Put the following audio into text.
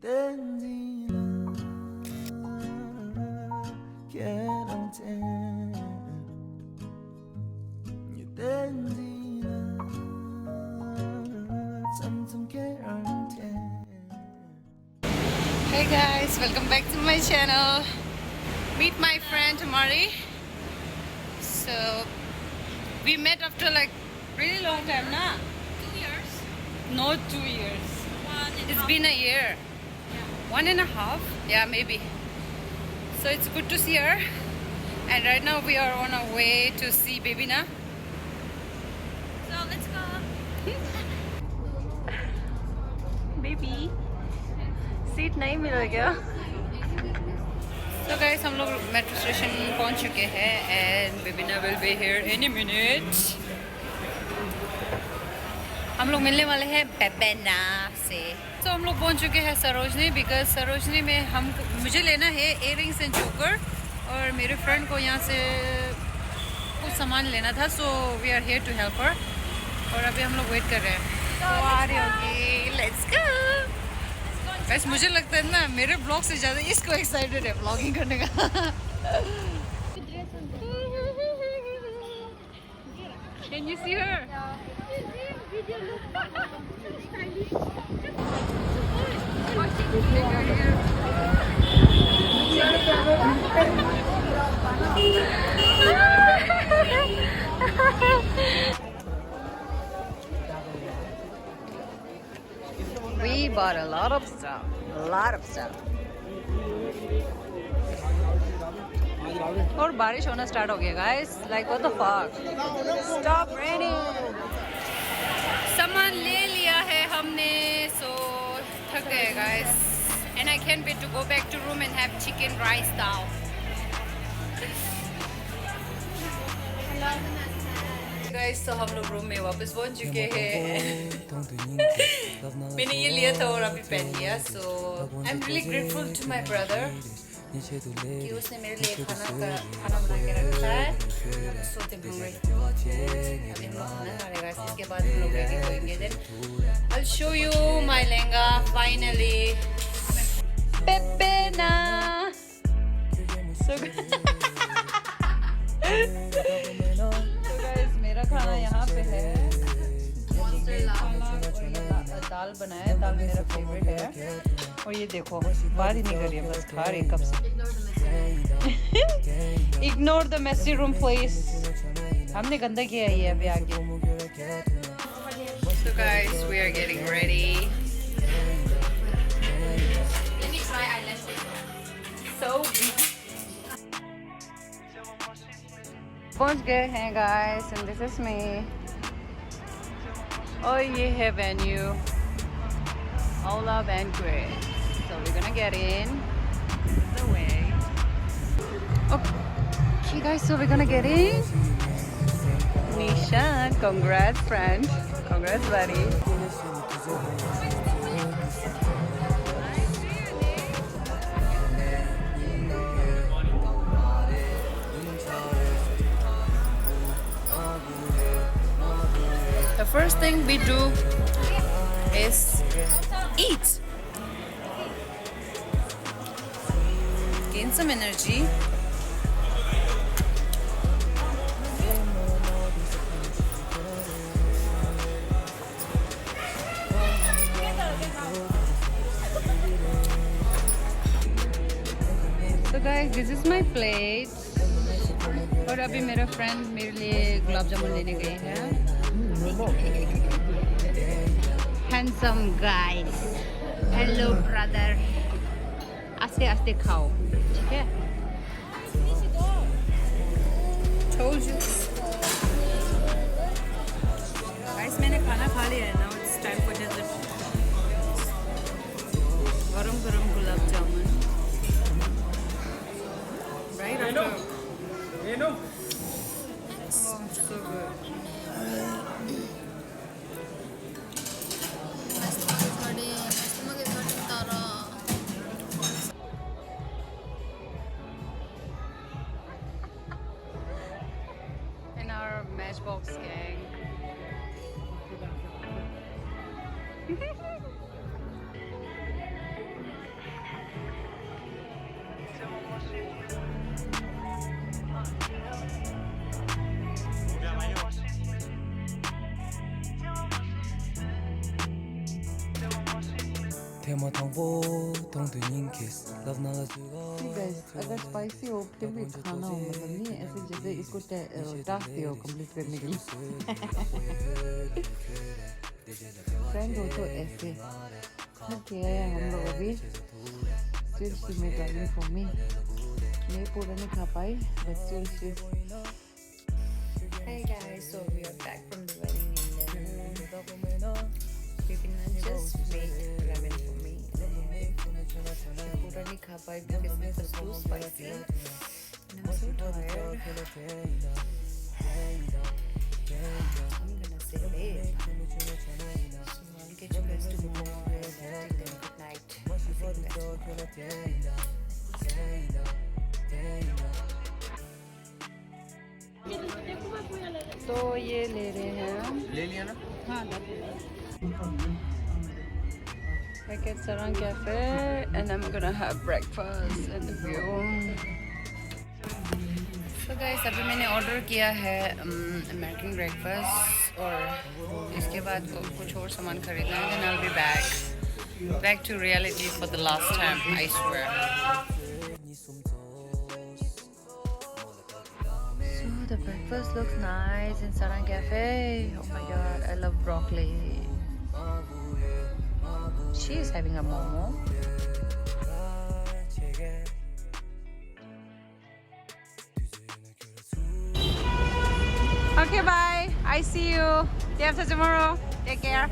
Hey guys, welcome back to my channel. Meet my friend Mari. So we met after like really long time, na? 2 years. No, 2 years. It's been a year. Yeah. 1.5. Yeah, maybe. So it's good to see her. And right now we are on our way to see baby na. So let's go. Baby. Seat नहीं मिला क्या? So guys, हम लोग metro station पहुंच चुके हैं and Bibina will be here any minute. हम लोग मिलने वाले हैं बेबेना से. तो हम लोग पहुंच चुके हैं सरोजनी because सरोजनी में मुझे लेना है earrings and choker और मेरे फ्रेंड को यहाँ से कुछ सामान लेना था, so we are here to help her. और अभी हम लोग वेट कर रहे हैं. तो आ रही होगी. Let's go. वैसे मुझे लगता है ना मेरे ब्लॉग से ज़्यादा इसको एक्साइटेड है ब्लॉगिंग करने का. Can you see her? We bought a lot of stuff. और बारिश होना स्टार्ट हो गया guys. Like what the fuck? Stop raining. सामान ले लिया है हमने, so थक गए guys. And I can't wait to go back to room and have chicken rice now. Guys, तो हम लोग रूम में वापस पहुंच चुके हैं. मैंने ये लिया था और अभी पहन लिया. So I'm really grateful to my brother कि उसने मेरे लिए खाना बना के रखा है. So damn hungry. अभी हम लोग खाना खा रहे हैं. इसके बाद हम लोग रेडी होंगे. Then I'll show you my Lhenga finally. Pepena. So guys, मेरा खाना यहाँ पे है. दाल बनाया है. दाल मेरा फेवरेट है. और ये देखो बात ही नहीं कर रही है, बस खा रही कब से. Ignore the messy room please. हमने गंदा किया है ये अभी आगे. So guys, we are getting ready. Let me try eyelashes. So पहुंच गए हैं guys and this is me. और ये है venue. Ola Banquet. So we're gonna get in the way. Okay guys, so we're gonna get in. Nishan, congrats friend. Congrats buddy. The first thing we do is eat. Gain some energy. So guys, this is my plate. और अभी मेरा friend मेरे लिए गुलाब जामुन लेने गए हैं. Handsome guys. Hello brother. आस्ते आस्ते खाओ, ठीक है? Told you. Guys, मैंने खाना खा लिया है. Now it's time for dessert. गरम गरम gulab jamun. Right after. Oh, so good. In our Matchbox gang. guys, अगर स्पाइसी हो फिर भी खाना हो मतलब नहीं ऐसे जैसे इसको टास्क दिया हो कंप्लीट करने के लिए फ्रेंड हो तो ऐसे ओके हम लोग अभी still she made ramen for me मैं पूरा नहीं खा पाई but still she Hey guys, so we are back from the wedding and then Vipina just made ramen for me. Pura nahi kha pai because it was too spicy. And I'm so tired. I'm gonna say babe. So I'll get you guys tomorrow and till then good night. I'll see you guys तो ये ले रहे हैं हम ले लिया ना हाँ back at Sarang Cafe and I'm gonna have breakfast and the view. So guys अभी मैंने ऑर्डर किया है अमेरिकन ब्रेकफास्ट और इसके बाद कुछ और सामान खरीदना है then I'll be back to reality for the last time I swear. The breakfast looks nice in Sarang Cafe. Oh my god, I love broccoli. She is having a momo. Okay, bye. I see you day after tomorrow. Take care.